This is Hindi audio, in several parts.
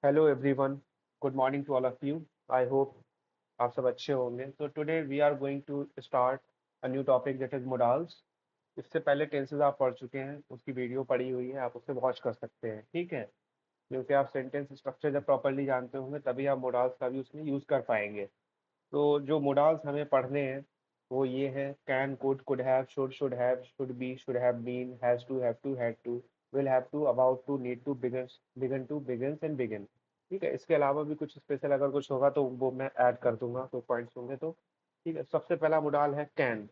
Hello everyone, good morning to all of you. I hope आप सब अच्छे होंगे। तो today we are going to start a new topic that is modals. इससे पहले टेंसेस आप पढ़ चुके हैं, उसकी वीडियो पड़ी हुई है, आप उससे वॉच कर सकते हैं, ठीक है। क्योंकि आप सेंटेंस स्ट्रक्चर जब प्रॉपरली जानते होंगे तभी आप मोडाल्स का भी उसमें यूज़ कर पाएंगे। तो जो मोडाल्स हमें पढ़ने हैं वो ये है: can, could have, should have, should be, should have been, has to, had to, will have to, about to, need to, began to, begins and begin. ठीक है, इसके अलावा भी कुछ स्पेशल अगर कुछ होगा तो वो मैं ऐड कर दूंगा, तो पॉइंट्स होंगे तो। ठीक है, सबसे पहला मोडाल है कैन।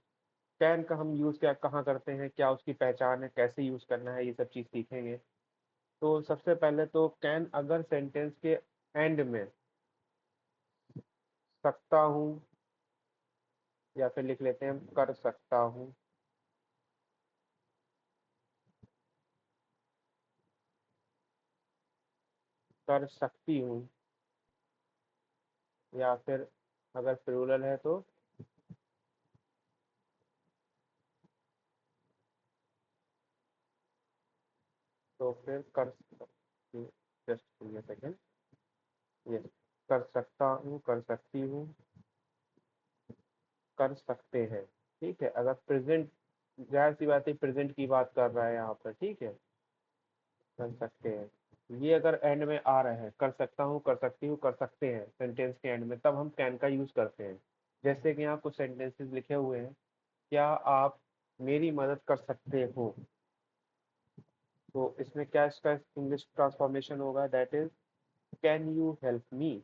कैन का हम यूज़ क्या कहाँ करते हैं, क्या उसकी पहचान है, कैसे यूज़ करना है, ये सब चीज़ सीखेंगे। तो सबसे पहले तो कैन अगर सेंटेंस के एंड में सकता हूँ, या फिर लिख लेते हैं कर सकता हूँ, कर सकती हूँ, या फिर अगर प्लूरल है तो फिर कर सकती। Just second. यस, कर सकता हूँ, कर सकती हूँ, कर सकते हैं। ठीक है, अगर प्रेजेंट, जाहिर सी बात है प्रेजेंट की बात कर रहा है यहाँ पर, ठीक है, कर सकते हैं। ये अगर एंड में आ रहा है, कर सकता हूँ, कर सकती हूँ, कर सकते हैं सेंटेंस के एंड में, तब हम कैन का यूज करते हैं। जैसे कि यहाँ कुछ सेंटेंसेस लिखे हुए हैं: क्या आप मेरी मदद कर सकते हो। तो इसमें क्या इसका इंग्लिश ट्रांसफॉर्मेशन होगा, that is can you help me,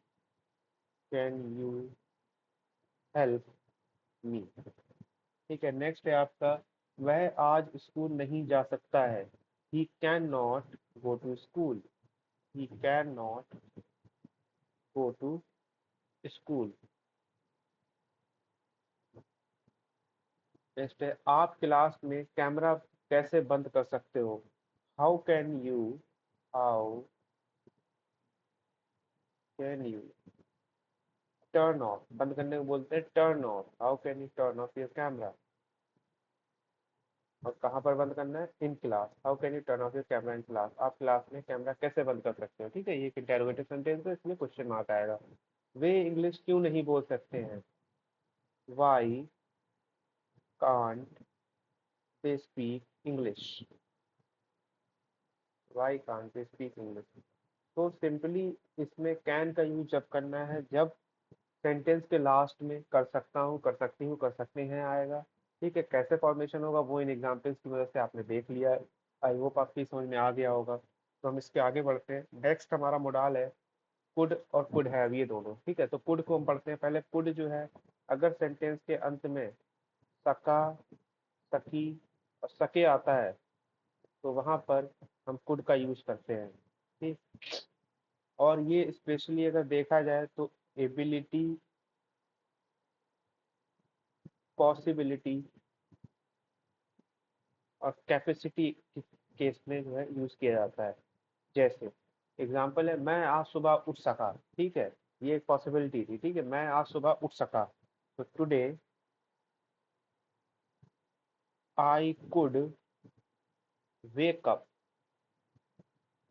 can you help me. ठीक है, नेक्स्ट है आपका: वह आज स्कूल नहीं जा सकता है। He can not go to school, he can not go to school. Next है: आप क्लास में कैमरा कैसे बंद कर सकते हो। How can U turn off, बंद करने को बोलते हैं turn off, how can U turn off your camera. और कहाँ पर बंद करना है, in class, how can U turn off your camera in class, आप क्लास में कैमरा कैसे बंद कर सकते हो। ठीक है, ये एक इंटेरोगेटिव सेंटेंस है, इसमें क्वेश्चन मार्क आएगा। वे इंग्लिश क्यों नहीं बोल सकते हैं। Why can't they speak English, why can't they speak English. तो सिंपली इसमें कैन का यूज जब करना है, जब सेंटेंस के लास्ट में कर सकता हूँ, कर सकती हूँ, कर सकते हैं आएगा। ठीक है, कैसे फॉर्मेशन होगा वो इन एग्जाम्पल्स की मदद से आपने देख लिया है। आई होप आपकी समझ में आ गया होगा। तो हम इसके आगे बढ़ते हैं। नेक्स्ट हमारा मोडाल है कुड और कुड हैव, ये दोनों। ठीक है, तो कुड को हम पढ़ते हैं पहले। कुड जो है, अगर सेंटेंस के अंत में सका, सकी और सके आता है तो वहां पर हम कुड का यूज करते हैं। ठीक, और ये स्पेशली अगर देखा जाए तो एबिलिटी, पॉसिबिलिटी और कैपेसिटी के केस में जो है यूज किया जाता है। जैसे एग्जाम्पल है, मैं आज सुबह उठ सका। ठीक है, ये एक पॉसिबिलिटी थी। ठीक है, मैं आज सुबह उठ सका, तो today I could wake up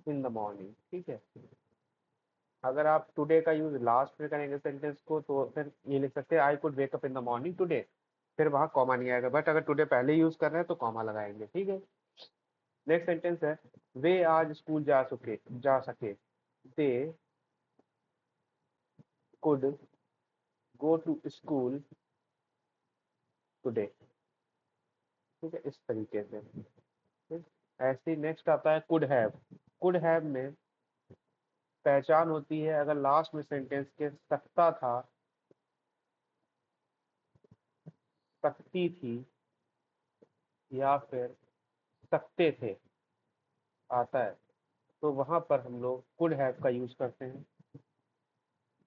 in the morning. ठीक है, अगर आप टुडे का यूज लास्ट में करेंगे सेंटेंस को तो फिर ये लिख सकते हैं I could wake up in the morning today, फिर वहां कॉमा नहीं आएगा। बट अगर टुडे पहले यूज कर रहे हैं तो कॉमा लगाएंगे। ठीक है, नेक्स्ट सेंटेंस है वे आज स्कूल जा सके, they could go to school today. ठीक है, इस तरीके से। ठीक, ऐसे ही नेक्स्ट आता है कुड हैव। कुड हैव में पहचान होती है अगर लास्ट में सेंटेंस के सकता था, सकती थी या फिर सकते थे आता है, तो वहां पर हम लोग कुड हैव का यूज करते हैं।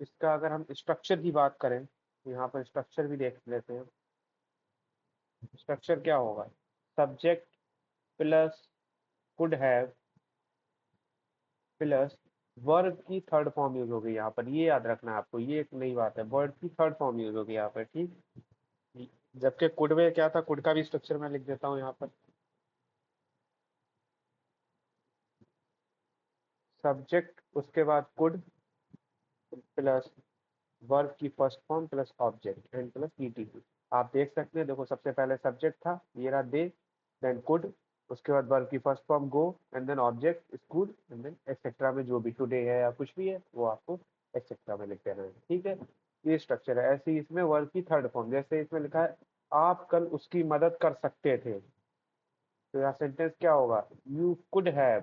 इसका अगर हम स्ट्रक्चर की बात करें तो यहाँ पर स्ट्रक्चर भी देख लेते हैं। स्ट्रक्चर क्या होगा, subject plus could have plus verb की थर्ड फॉर्म यूज होगी यहाँ पर, ये याद रखना है आपको, ये एक नई बात है, वर्ब की थर्ड फॉर्म यूज होगी यहाँ पर। ठीक, जबकि कुड में क्या था, कुड का भी स्ट्रक्चर मैं लिख देता हूँ यहाँ पर। सब्जेक्ट उसके बाद कुड प्लस वर्ब की first form plus object and plus etc. आप देख सकते हैं, देखो सबसे पहले सब्जेक्ट था ये रहा दे, देन कुड, उसके बाद वर्ब की first form go, and then object school, and then etcetera में जो भी टुडे है या कुछ भी है वो आपको एक्सेट्रा में लिख देना है। ठीक है, ये स्ट्रक्चर है। ऐसे ही इसमें वर्ब की थर्ड फॉर्म, जैसे इसमें लिखा है आप कल उसकी मदद कर सकते थे, तो यहाँ सेंटेंस क्या होगा, यू कुड हैव,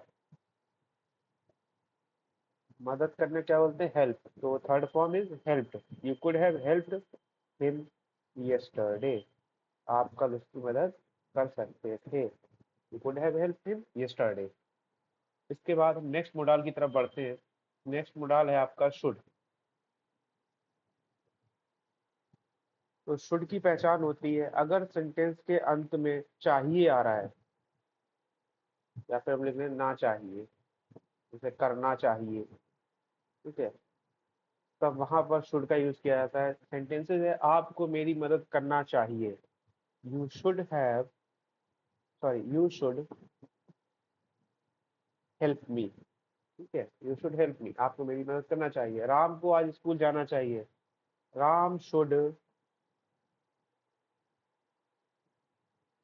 मदद करने क्या बोलते हैं, हेल्प, तो third form is helped, you could have helped him yesterday, आप कल उसकी मदद कर सकते थे, you could have help him yesterday. इसके बाद हम नेक्स्ट मोडाल की तरफ बढ़ते हैं। नेक्स्ट मोडाल है आपका शुड। तो शुड की पहचान होती है अगर सेंटेंस के अंत में चाहिए आ रहा है, या फिर हम लिख रहे हैं ना चाहिए, जैसे करना चाहिए, ठीक है, तब वहां पर शुड का यूज किया जाता है। सेंटेंसेस है आपको मेरी मदद करना चाहिए, you should have, sorry you should help me, ठीक है, यू शुड हेल्प मी, आपको मेरी मदद करना चाहिए। राम को आज स्कूल जाना चाहिए, Ram should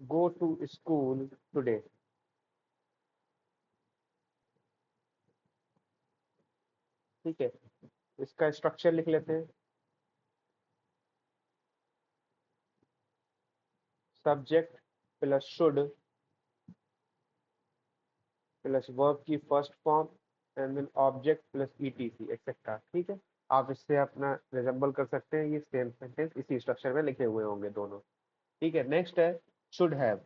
go to school today. ठीक है, इसका स्ट्रक्चर लिख लेते हैं। Subject plus should plus verb की first form and then object plus ETC et cetera. ठीक है, आप इससे अपना रिजेंबल कर सकते हैं, ये सेम सेंटेंस इसी स्ट्रक्चर में लिखे हुए होंगे दोनों। ठीक है, नेक्स्ट है शुड हैव।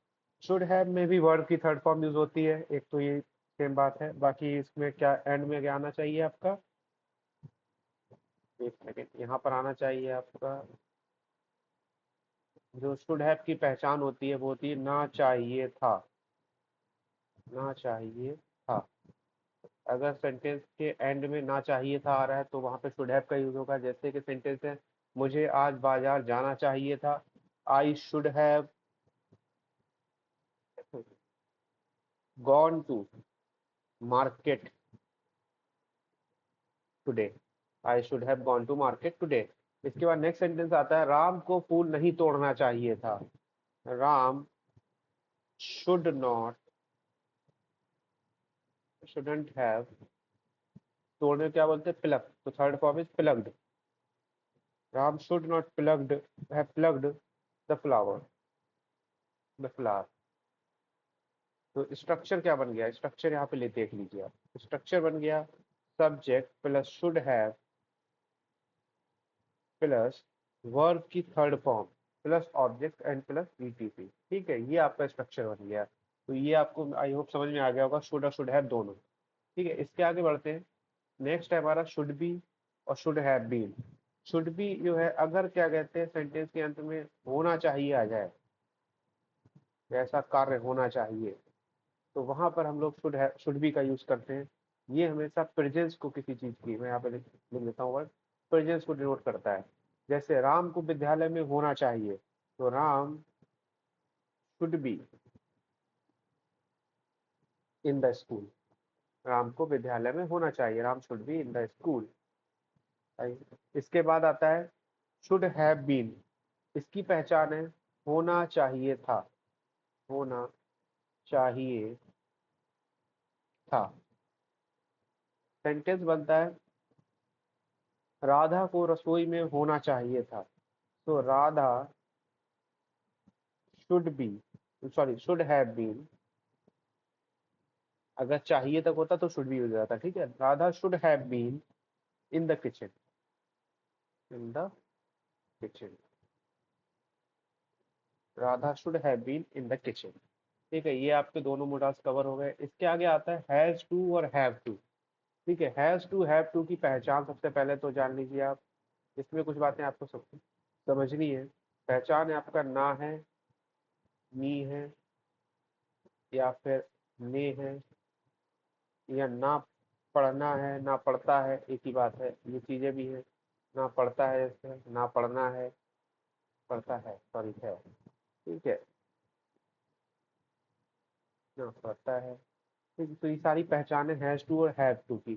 शुड हैव में भी वर्ब की थर्ड फॉर्म यूज होती है, एक तो ये सेम बात है, बाकी इसमें क्या एंड में क्या आना चाहिए आपका, एक सेकेंड, यहाँ पर आना चाहिए आपका, जो शुड हैव की पहचान होती है वो होती है ना चाहिए था, ना चाहिए था। अगर सेंटेंस के एंड में ना चाहिए था आ रहा है तो वहां पे शुड हैव का यूज होगा। जैसे कि सेंटेंस है मुझे आज बाजार जाना चाहिए था, I should have gone to market today, I should have gone to market today. इसके बाद नेक्स्ट सेंटेंस आता है राम को फूल नहीं तोड़ना चाहिए था, Ram should not, shouldn't have, तोड़ने क्या बोलते हैं प्लग, तो third form is plugged, Ram should not plugged have plugged the flower, the flower. तो स्ट्रक्चर क्या बन गया, स्ट्रक्चर यहाँ पे ले देख लीजिए आप, स्ट्रक्चर बन गया subject plus should have plus verb की third form plus object and plus ETC. ठीक है, ये आपका स्ट्रक्चर बन गया। तो ये आपको आई होप समझ में आ गया होगा, शुड और शुड हैव दोनों। ठीक है, इसके आगे बढ़ते हैं। नेक्स्ट है हमारा शुड बी और should have been. Should be जो है अगर क्या कहते हैं सेंटेंस के अंत में होना चाहिए आ जाए, ऐसा कार्य होना चाहिए, तो वहां पर हम लोग शुड बी का यूज करते हैं। ये हमेशा प्रेजेंस को किसी चीज की, मैं यहाँ पे लिख देता हूँ वर्ड, प्रेजेंस को डिनोट करता है। जैसे राम को विद्यालय में होना चाहिए, तो Ram should be in the school, Ram को विद्यालय में होना चाहिए, Ram should be in the school. इसके बाद आता है शुड हैव बीन। इसकी पहचान है होना चाहिए था, होना चाहिए था। सेंटेंस बनता है राधा को रसोई में होना चाहिए था, तो Radha should be, sorry should have been, अगर चाहिए तक होता तो शुड बी हो जाता। ठीक है, Radha should have been in the kitchen, in the kitchen, Radha should have been in the kitchen. ठीक है, ये आपके दोनों मोडाल्स कवर हो गए। इसके आगे आता है हैज टू और हैव टू। ठीक है, हैव टू की पहचान सबसे पहले तो जान लीजिए आप, इसमें कुछ बातें आपको सब समझनी है। पहचान है आपका ना है, मी है, या फिर ने है, या ना पढ़ना है, ना पढ़ता है, एक ही बात है, ये चीजें भी है। ना पढ़ता है जैसे ना पढ़ना है, पढ़ता है सॉरी है, ठीक है, ना पढ़ता है। ठीक है, तो ये सारी पहचाने हैज़ टू और हैव टू की।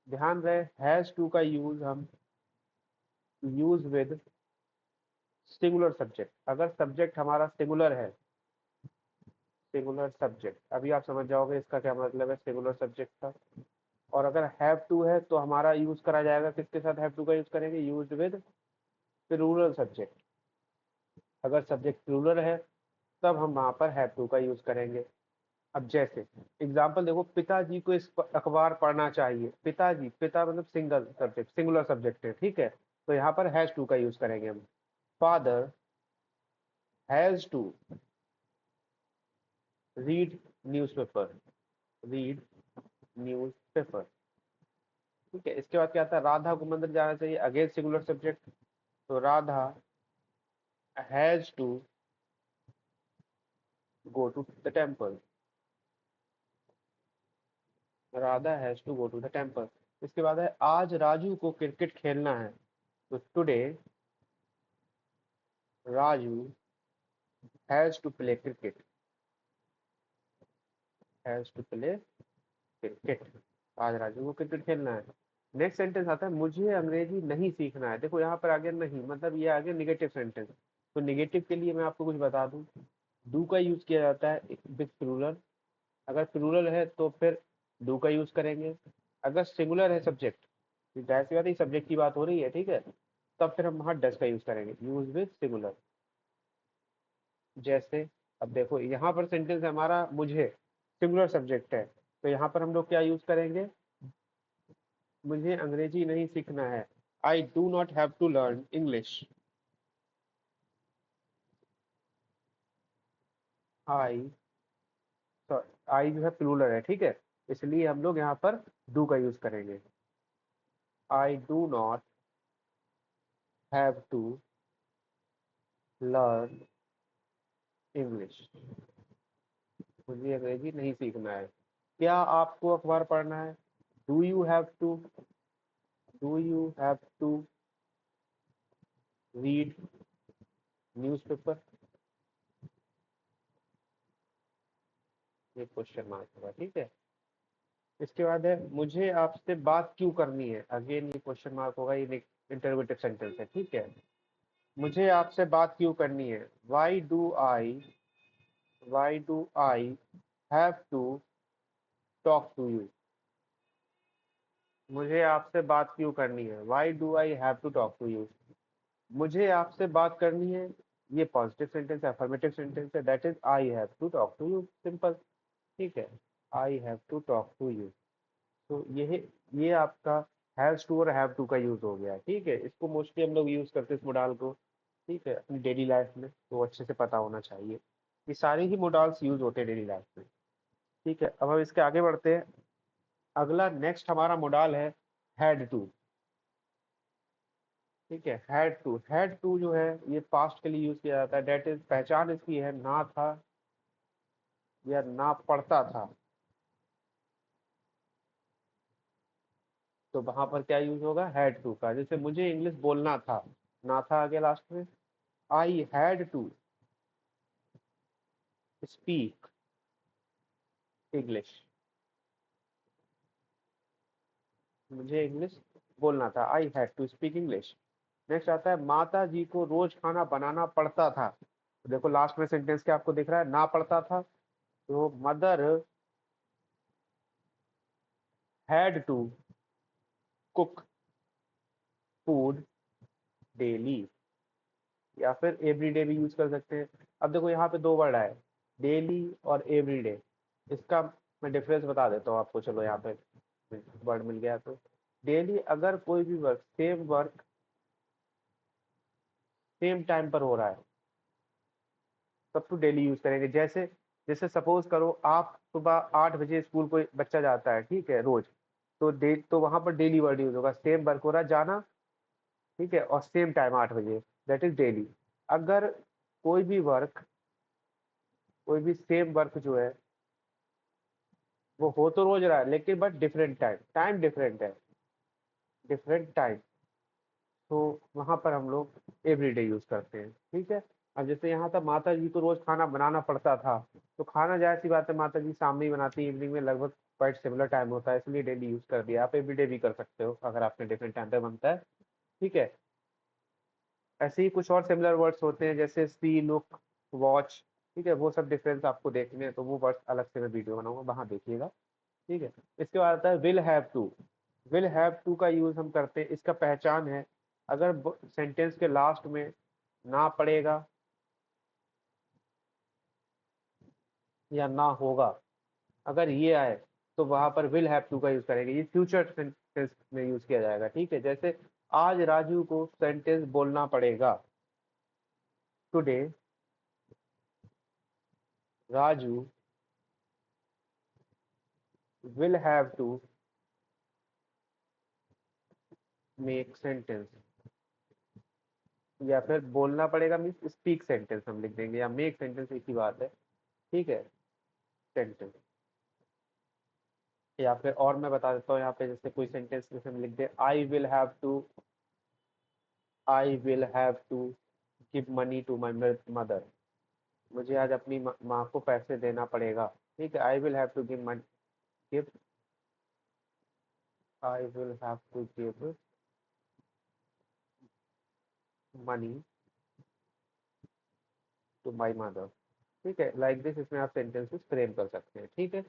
ध्यान रहे हैज़ टू का यूज हम यूज विद सिंगुलर सब्जेक्ट। अगर सब्जेक्ट हमारा सिंगुलर है, सिंगुलर सब्जेक्ट, अभी आप समझ जाओगे इसका क्या मतलब है सिंगुलर सब्जेक्ट का। और अगर हैव टू है तो हमारा यूज करा जाएगा, किसके साथ हैव टू का यूज करेंगे, यूज्ड विद प्लूरल सब्जेक्ट। अगर सब्जेक्ट प्लूरल है तब हम वहां पर हैव टू का यूज करेंगे। अब जैसे एग्जाम्पल देखो, पिताजी को इस अखबार पढ़ना चाहिए। पिताजी, पिता मतलब सिंगल सब्जेक्ट, सिंगुलर सब्जेक्ट है, ठीक है, तो यहाँ पर हैज टू का यूज करेंगे हम। Father has to read newspaper, read newspaper. ठीक है, इसके बाद क्या आता है, राधा को मंदिर जाना चाहिए, अगेन सिंगुलर सब्जेक्ट, तो Radha has to go to the temple, Radha has to go to the temple. इसके बाद है आज राजू को क्रिकेट खेलना है, तो today Raju has to play cricket, has to play cricket. आज राजू को क्रिकेट खेलना है। नेक्स्ट सेंटेंस आता है मुझे अंग्रेजी नहीं सीखना है। देखो यहाँ पर आगे नहीं, मतलब ये आगे निगेटिव सेंटेंस। तो निगेटिव के लिए मैं आपको कुछ बता दूं, डू का यूज किया जाता है विथ प्लूरल। अगर प्लूरल है तो फिर डू का यूज करेंगे। अगर सिंगुलर है सब्जेक्ट, जाहिर सी बात है सब्जेक्ट की बात हो रही है, ठीक है, तब फिर हम वहाँ डज का यूज करेंगे, यूज विथ सिंगुलर। जैसे अब देखो यहाँ पर सेंटेंस हमारा मुझे, सिंगुलर सब्जेक्ट है, तो यहाँ पर हम लोग क्या यूज करेंगे, मुझे अंग्रेजी नहीं सीखना है, I do not have to learn English, I, I जो है प्लूरल है, ठीक है, इसलिए हम लोग यहाँ पर डू का यूज करेंगे। I do not have to learn English, मुझे अंग्रेजी नहीं सीखना है। क्या आपको अखबार पढ़ना है, do you have to, do you have to read newspaper, ये क्वेश्चन मार्क होगा, ठीक है। इसके बाद है मुझे आपसे बात क्यों करनी है, अगेन ये क्वेश्चन मार्क होगा, ये इंटरोगेटिव सेंटेंस है, ठीक है। मुझे आपसे बात क्यों करनी है, why do I have to talk to you, मुझे आपसे बात क्यों करनी है, why do I have to talk to you. मुझे आपसे बात करनी है, ये पॉजिटिव सेंटेंस है, अफर्मेटिव सेंटेंस है, that is I have to talk to you, simple, ठीक है, I have to talk to you. तो ये आपका हैज टू और हैव टू का यूज हो गया, ठीक है। इसको मोस्टली हम लोग यूज करते हैं इस मोडाल को, ठीक है, अपनी डेली लाइफ में, तो अच्छे से पता होना चाहिए। ये सारे ही मोडाल्स यूज होते हैं डेली लाइफ में, ठीक है। अब हम इसके आगे बढ़ते हैं। अगला नेक्स्ट हमारा मोडाल है हैड टू, ठीक है। हैड टू जो है ये पास्ट के लिए यूज किया जाता है, डेट इज पहचान इसकी है ना था या ना पढ़ता था, तो वहां पर क्या यूज होगा, हैड टू का। जैसे मुझे इंग्लिश बोलना था, ना था आगे लास्ट में, I had to speak English, मुझे इंग्लिश बोलना था, I had to speak English. Next आता है माता जी को रोज खाना बनाना पड़ता था, तो देखो लास्ट में सेंटेंस क्या आपको दिख रहा है, ना पड़ता था, तो mother had to cook food daily, या फिर एवरीडे भी यूज कर सकते हैं। अब देखो यहाँ पे दो वर्ड आए, डेली और एवरीडे, इसका मैं डिफरेंस बता देता हूँ आपको, चलो यहाँ पे वर्ड मिल गया। तो डेली अगर कोई भी वर्क सेम टाइम पर हो रहा है तब तो डेली यूज करेंगे। जैसे जैसे सपोज करो आप सुबह 8 बजे स्कूल कोई बच्चा जाता है, ठीक है, रोज, तो तो वहां पर डेली वर्ड यूज होगा, सेम वर्क हो रहा है जाना, ठीक है, और सेम टाइम 8 बजे, दैट इज डेली। अगर कोई भी वर्क, कोई भी सेम वर्क जो है वो हो तो रोज रहा है लेकिन but different time, time different है, डिफरेंट टाइम, तो वहां पर हम लोग एवरीडे यूज करते हैं, ठीक है। अब जैसे यहाँ था माता जी को रोज खाना बनाना पड़ता था, तो खाना जाहिर सी बात है माता जी शाम में ही बनाती है, इवनिंग में लगभग क्वाइट सिमिलर टाइम होता है, इसलिए डेली यूज कर दिया। आप एवरीडे भी कर सकते हो अगर आपने डिफरेंट टाइम पे बनता है, ठीक है। ऐसे ही कुछ और सिमिलर वर्ड्स होते हैं जैसे सी, लुक, वॉच, ठीक है। वो सब डिफरेंस आपको देखने हैं तो वो वर्ड्स अलग से मैं वीडियो बनाऊंगा, वहां देखिएगा, ठीक है। इसके बाद आता है will have to. Will have to का यूज हम करते हैं, इसका पहचान है अगर सेंटेंस के लास्ट में ना पड़ेगा या ना होगा, अगर ये आए तो वहां पर विल हैव टू का यूज करेंगे। ये फ्यूचर सेंटेंस में यूज किया जाएगा, ठीक है। जैसे आज राजू को सेंटेंस बोलना पड़ेगा, today Raju will have to make sentence, या फिर बोलना पड़ेगा मीन्स स्पीक सेंटेंस हम लिख देंगे, या मेक सेंटेंस एक ही बात है, ठीक है। सेंटेंस, या फिर और मैं बता देता हूँ यहाँ पे, जैसे कोई सेंटेंस जैसे हम लिख दे I will have to give money to my mother. मुझे आज अपनी माँ को पैसे देना पड़ेगा, ठीक है। I will have to give money, give, I will have to give money to my mother, ठीक है। लाइक दिस, इसमें आप सेंटेंसेस फ्रेम कर सकते हैं, ठीक है।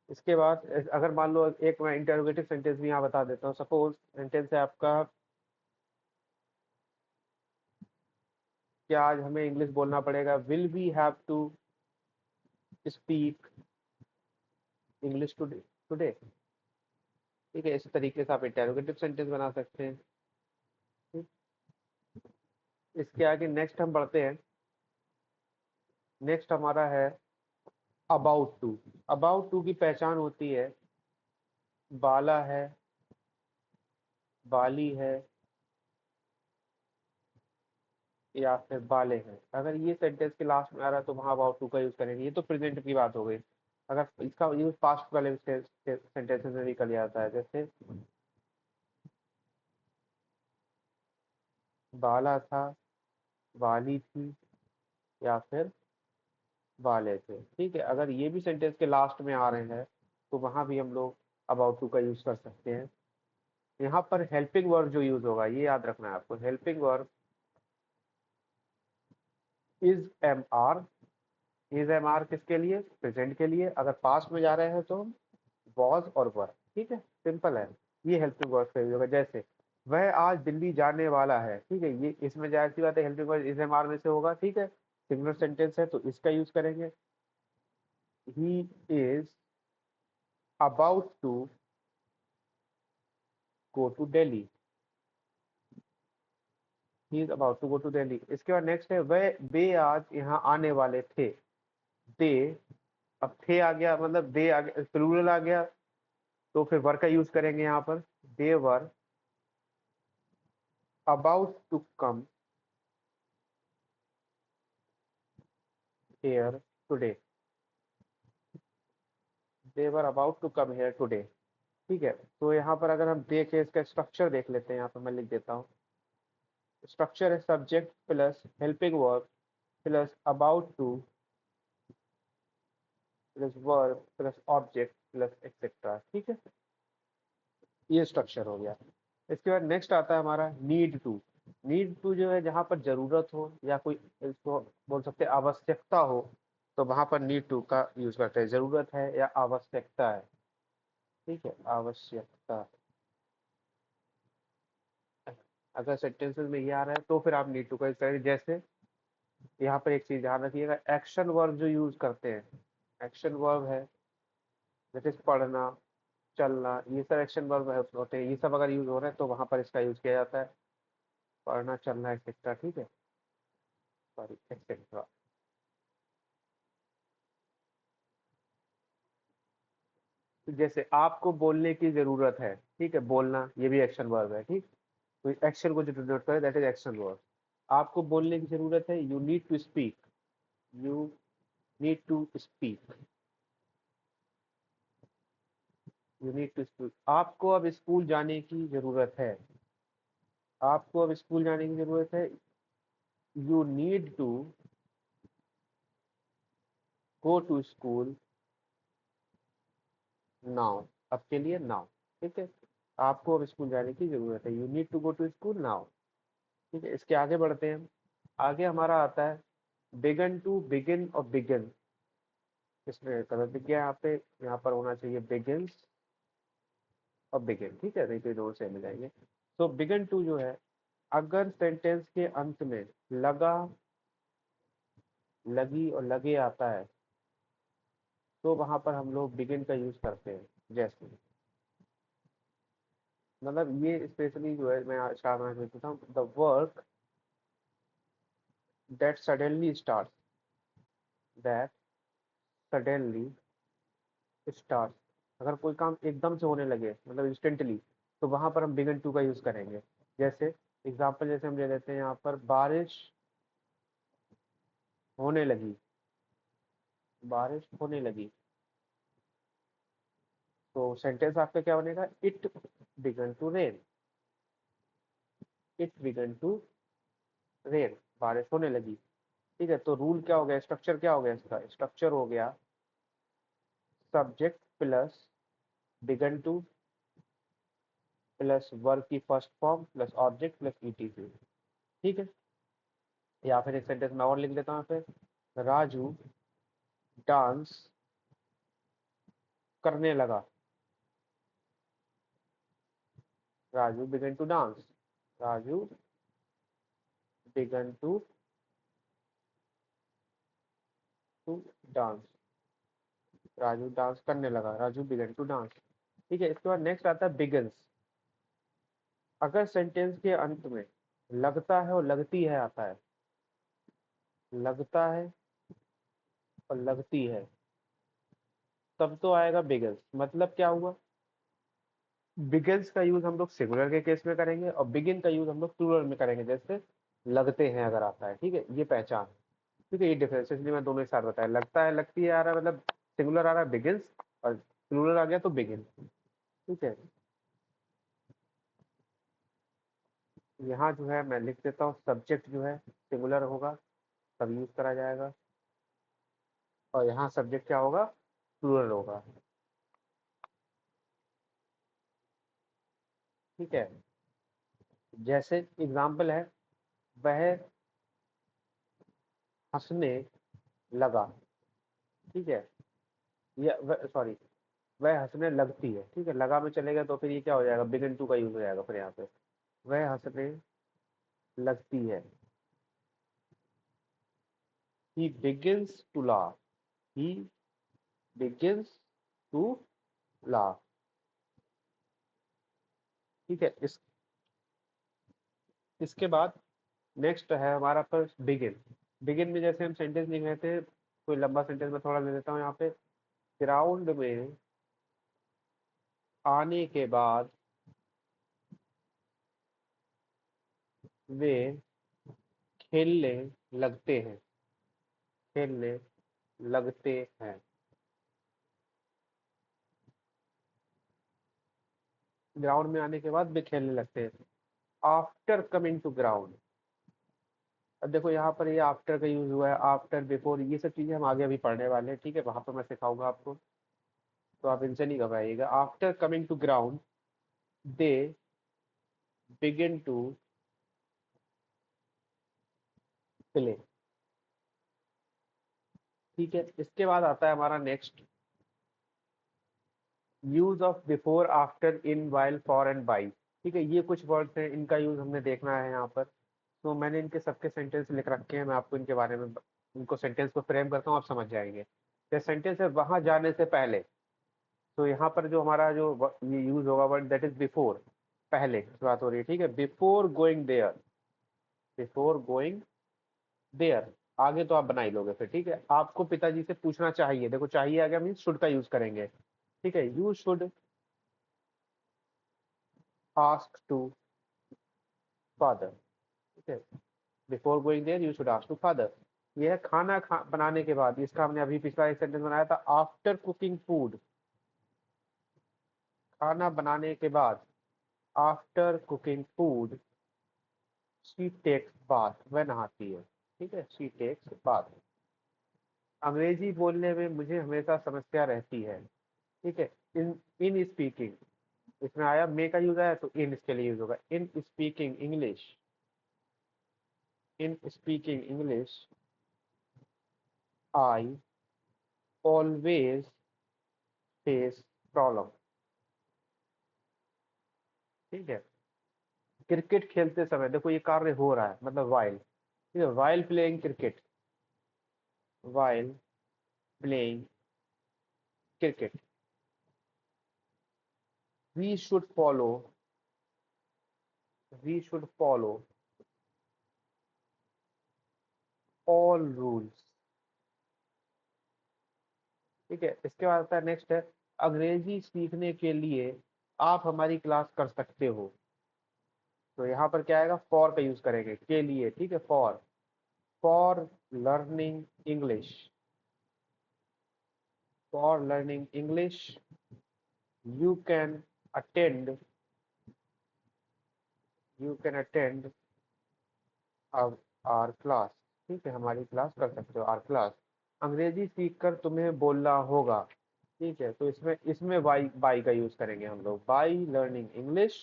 इसके बाद अगर मान लो एक मैं इंटरोगेटिव सेंटेंस भी यहाँ बता देता हूँ। सपोज सेंटेंस है आपका, क्या आज हमें इंग्लिश बोलना पड़ेगा, will we have to speak English today, today, ठीक है। इस तरीके से आप इंटरोगेटिव सेंटेंस बना सकते हैं, ठीक? इसके आगे नेक्स्ट हम बढ़ते हैं। नेक्स्ट हमारा है अबाउट टू। अबाउट टू की पहचान होती है बाला है, बाली है, या फिर बाले हैं। अगर ये सेंटेंस के लास्ट में आ रहा है तो वहां अबाउट टू का यूज करेंगे। ये तो प्रेजेंट की बात हो गई। अगर इसका यूज पास्ट वाले सेंटेंसेस में भी कर लिया जाता है, जैसे बाला था, वाली थी, या फिर वाले थे, ठीक है। अगर ये भी सेंटेंस के लास्ट में आ रहे हैं तो वहां भी हम लोग अबाउट टू का यूज कर सकते हैं। यहाँ पर हेल्पिंग वर्ब जो यूज होगा, ये याद रखना है आपको, helping verb is am are. Is am are किसके लिए, प्रेजेंट के लिए। अगर पास्ट में जा रहे हैं तो वॉज और वर, ठीक है। सिंपल है, ये हेल्पिंग वर्ब का यूज होगा। जैसे वह आज दिल्ली जाने वाला है, ठीक है। ये इसमें जाहिर सी बात है helping verb is am are में से होगा, ठीक है। सिंगुलर सेंटेंस है तो इसका यूज करेंगे। He is about to go to Delhi, he is about to go to Delhi. इसके बाद नेक्स्ट है वह वे आज यहाँ आने वाले थे। दे, अब थे आ गया मतलब दे आ गया, प्लूरल आ गया, तो फिर वर का यूज करेंगे यहाँ पर। They were about to come here today, they were about to come here today, ठीक है। तो यहाँ पर अगर हम देखें इसका स्ट्रक्चर देख लेते हैं, यहाँ पर मैं लिख देता हूँ। स्ट्रक्चर है subject plus helping verb plus about to plus verb plus object plus etcetera, ठीक है। ये स्ट्रक्चर हो गया। इसके बाद नेक्स्ट आता है हमारा नीड टू। नीड टू जो है जहाँ पर जरूरत हो या कोई, इसको बोल सकते हैं आवश्यकता हो, तो वहां पर नीड टू का यूज करते हैं। जरूरत है या आवश्यकता है, ठीक है, आवश्यकता। अगर सेंटेंसेस में ये आ रहा है तो फिर आप नीड टू का यूज करेंगे। जैसे यहाँ पर एक चीज ध्यान रखिएगा, एक्शन वर्ब जो यूज करते हैं, एक्शन वर्ब है जैसे पढ़ना, चलना, ये सब एक्शन वर्ब होते हैं। ये सब अगर यूज हो रहे हैं तो वहां पर इसका यूज किया जाता है, पढ़ना, चलना, एक्सेट्रा, ठीक है। Sorry, etcetera. जैसे आपको बोलने की जरूरत है, ठीक है, बोलना ये भी एक्शन वर्ब है, ठीक। तो एक्शन को जो डिनोट करे दैट इज एक्शन वर्ब। आपको बोलने की जरूरत है, you need to speak, you need to speak, you need to speak. आपको अब स्कूल जाने की जरूरत है, आपको अब स्कूल जाने की जरूरत है, you need to go to school now, अब के लिए नाउ। ठीक है, आपको अब स्कूल जाने की जरूरत है, you need to go to school now. ठीक है, इसके आगे बढ़ते हैं हम। आगे हमारा आता है बिगन टू बिगिन और बिगिन। इसमें गलत दिख गया यहाँ पे, यहाँ पर होना चाहिए बिगिंस और बिगिन। ठीक है, नहीं तो ये दोनों सेम हो जाएंगे। तो बिगन टू जो है, अगर सेंटेंस के अंत में लगा, लगी और लगे आता है तो वहां पर हम लोग बिगिन का यूज करते हैं। जैसे मतलब ये स्पेशली जो है, मैं स्टार्ट में देता हूँ, the work that suddenly start, that suddenly start. अगर कोई काम एकदम से होने लगे, मतलब इंस्टेंटली, तो वहां पर हम बिगन टू का यूज करेंगे। जैसे एग्जाम्पल जैसे हम ले लेते हैं, यहाँ पर बारिश होने लगी, बारिश होने लगी, तो सेंटेंस आपका क्या बनेगा, it began to rain, it began to rain, बारिश होने लगी। ठीक है, तो रूल क्या हो गया, स्ट्रक्चर क्या हो गया, इसका स्ट्रक्चर हो गया subject plus began to plus verb की first form plus object plus ETC. ठीक है, या फिर एक सेंटेंस मैं और लिख देता हूँ यहाँ पे, राजू डांस करने लगा, Raju began to dance, Raju began to dance, Raju dance करने लगा, राजू बिगन टू डांस। ठीक है, इसके बाद नेक्स्ट आता है बिगन्स। अगर सेंटेंस के अंत में लगता है और लगती है आता है, लगता है और लगती है, तब तो आएगा बिगन्स। मतलब क्या हुआ, बिगिंस का यूज हम लोग सिंगुलर के केस में करेंगे और बिगिन का यूज हम लोग प्लूरल में करेंगे, जैसे लगते हैं अगर आता है। ठीक है, ये पहचान। ठीक है, ये डिफरेंस, इसलिए मैं दोनों एक साथ बताया, लगता है लगती है आ रहा है, मतलब सिंगुलर आ रहा है बिगिंस, और प्लूरल आ गया तो बिगिन। ठीक है, यहाँ जो है मैं लिख देता हूँ, सब्जेक्ट जो है सिंगुलर होगा तब यूज करा जाएगा, और यहाँ सब्जेक्ट क्या होगा, प्लूरल होगा। ठीक है, जैसे एग्जाम्पल है, वह हंसने लगा। ठीक है, या सॉरी, वह हंसने लगती है। ठीक है, लगा में चलेगा तो फिर ये क्या हो जाएगा, बिगिन टू का यूज हो जाएगा फिर यहाँ पे, वह हंसने लगती है, he begins to laugh, he begins to laugh। ठीक है, इसके बाद नेक्स्ट है हमारा पर बिगिन। बिगिन में जैसे हम सेंटेंस लिख रहे थे, कोई लंबा सेंटेंस में थोड़ा ले लेता हूँ यहाँ पे, ग्राउंड में आने के बाद वे खेलने लगते हैं, खेलने लगते हैं, ग्राउंड में आने के बाद वे खेलने लगते हैं। आफ्टर कमिंग टू ग्राउंड, अब देखो यहाँ पर ये आफ्टर का यूज हुआ है, आफ्टर, बिफोर, ये सब चीजें हम आगे अभी पढ़ने वाले हैं। ठीक है, वहां पर मैं सिखाऊंगा आपको, तो आप इनसे नहीं घबराइएगा। After coming to ground they begin to play. ठीक है, इसके बाद आता है हमारा next, use of before after in while for and by. ठीक है, ये कुछ वर्ड्स हैं, इनका यूज हमने देखना है यहाँ पर। तो मैंने इनके सबके सेंटेंस लिख रखे हैं, मैं आपको इनके बारे में इनको सेंटेंस को फ्रेम करता हूँ, आप समझ जाएंगे। ये सेंटेंस है वहां जाने से पहले, तो यहाँ पर जो हमारा जो ये यूज होगा वर्ड, दैट इज बिफोर, पहले की बात हो रही है। ठीक है, before going there, before going there, आगे तो आप बना ही लोगे फिर। ठीक है, आपको पिताजी से पूछना चाहिए, देखो चाहिए आ गया, मीन शुड का यूज करेंगे। ठीक है, you should ask to father. ठीक है, before going there you should ask to father. यह है खाना बनाने के बाद, इसका हमने अभी पिछला एक सेंटेंस बनाया था, आफ्टर कुकिंग फूड, खाना बनाने के बाद, after cooking food she takes bath, वह नहाती है। ठीक है, शी टेक्स बाथ। अंग्रेजी बोलने में मुझे हमेशा समस्या रहती है, ठीक है। इन इन स्पीकिंग, इसमें आया मे का यूज आया तो इन इसके लिए यूज होगा। In speaking English, in speaking English I always face problem. ठीक है। क्रिकेट खेलते समय देखो ये कार्य हो रहा है, मतलब वाइल, ठीक है, while playing cricket, while playing cricket we should follow, we should follow all rules. ठीक है। इसके बाद आता है नेक्स्ट है, अंग्रेजी सीखने के लिए आप हमारी क्लास कर सकते हो। तो यहाँ पर क्या आएगा, फॉर का यूज करेंगे, के लिए, ठीक है, for learning English, for learning English you can attend, you can attend our class. ठीक है, हमारी क्लास कर सकते हो, आवर क्लास। अंग्रेजी सीखकर तुम्हें बोलना होगा। ठीक है, तो इसमें इसमें बाई का यूज करेंगे हम लोग, by learning English,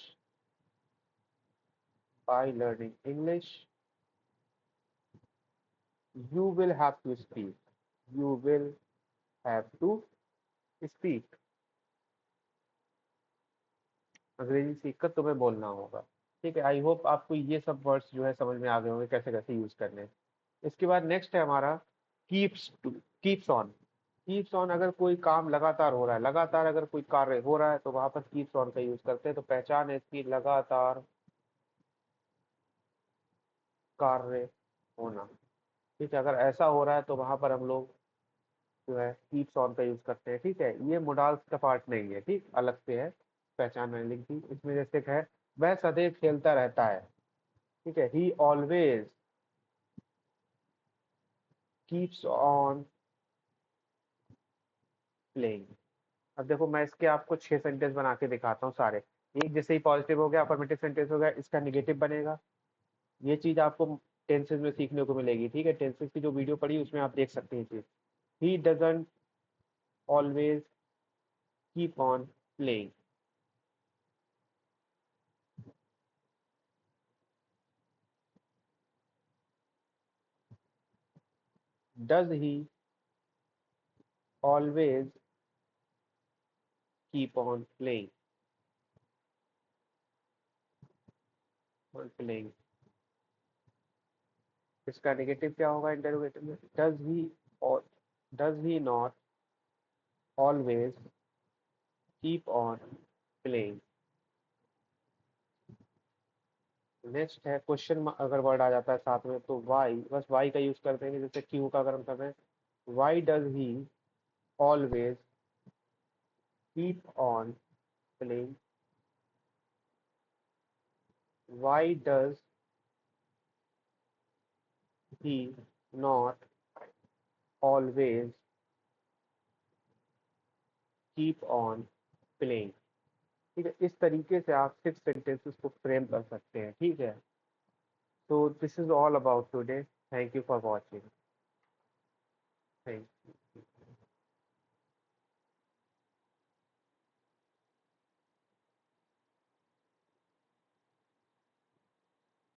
by learning English you will have to speak, you will have to speak. अंग्रेजी सीखकर तुम्हें बोलना होगा। ठीक है, आई होप आपको ये सब वर्ड्स जो है समझ में आ गए होंगे कैसे कैसे यूज करने हैं। इसके बाद नेक्स्ट है हमारा keeps to, keeps on. Keeps on, अगर कोई काम लगातार हो रहा है, लगातार अगर कोई कार्य हो रहा है तो वहां पर कीप्स ऑन का यूज करते हैं। तो पहचान है इसकी, लगातार कार्य होना। ठीक है, अगर ऐसा हो रहा है तो वहां पर हम लोग जो है कीप्स ऑन का यूज करते हैं। ठीक है, ये मोडाल्स का पार्ट नहीं है, ठीक, अलग से है, पहचान मैंने लिख दी। इसमें जैसे है, वह सदैव खेलता रहता है। ठीक है, ही ऑलवेज कीप्स ऑन प्लेइंग। अब देखो मैं इसके आपको 6 सेंटेंस बना के दिखाता हूँ सारे। एक जैसे ही पॉजिटिव हो गया, अफर्मेटिव सेंटेंस हो गया, इसका निगेटिव बनेगा। ये चीज आपको टेंसेस में सीखने को मिलेगी। ठीक है, टेंसेस की जो वीडियो पड़ी उसमें आप देख सकते हैं चीज। He doesn't always keep on playing, does he always keep on playing, on playing. इसका नेगेटिव क्या होगा इंटरोगेटिव में, does he not always keep on playing. Next है क्वेश्चन, अगर वर्ड आ जाता है साथ में तो वाई, बस वाई का यूज कर देंगे। जैसे क्यू का अगर हम कर रहे हैं, why does he always keep on playing, why does he not always keep on playing. ठीक है, इस तरीके से आप 6 सेंटेंसेस को फ्रेम कर सकते हैं। ठीक है, तो this is all about today, thank you for watching, thank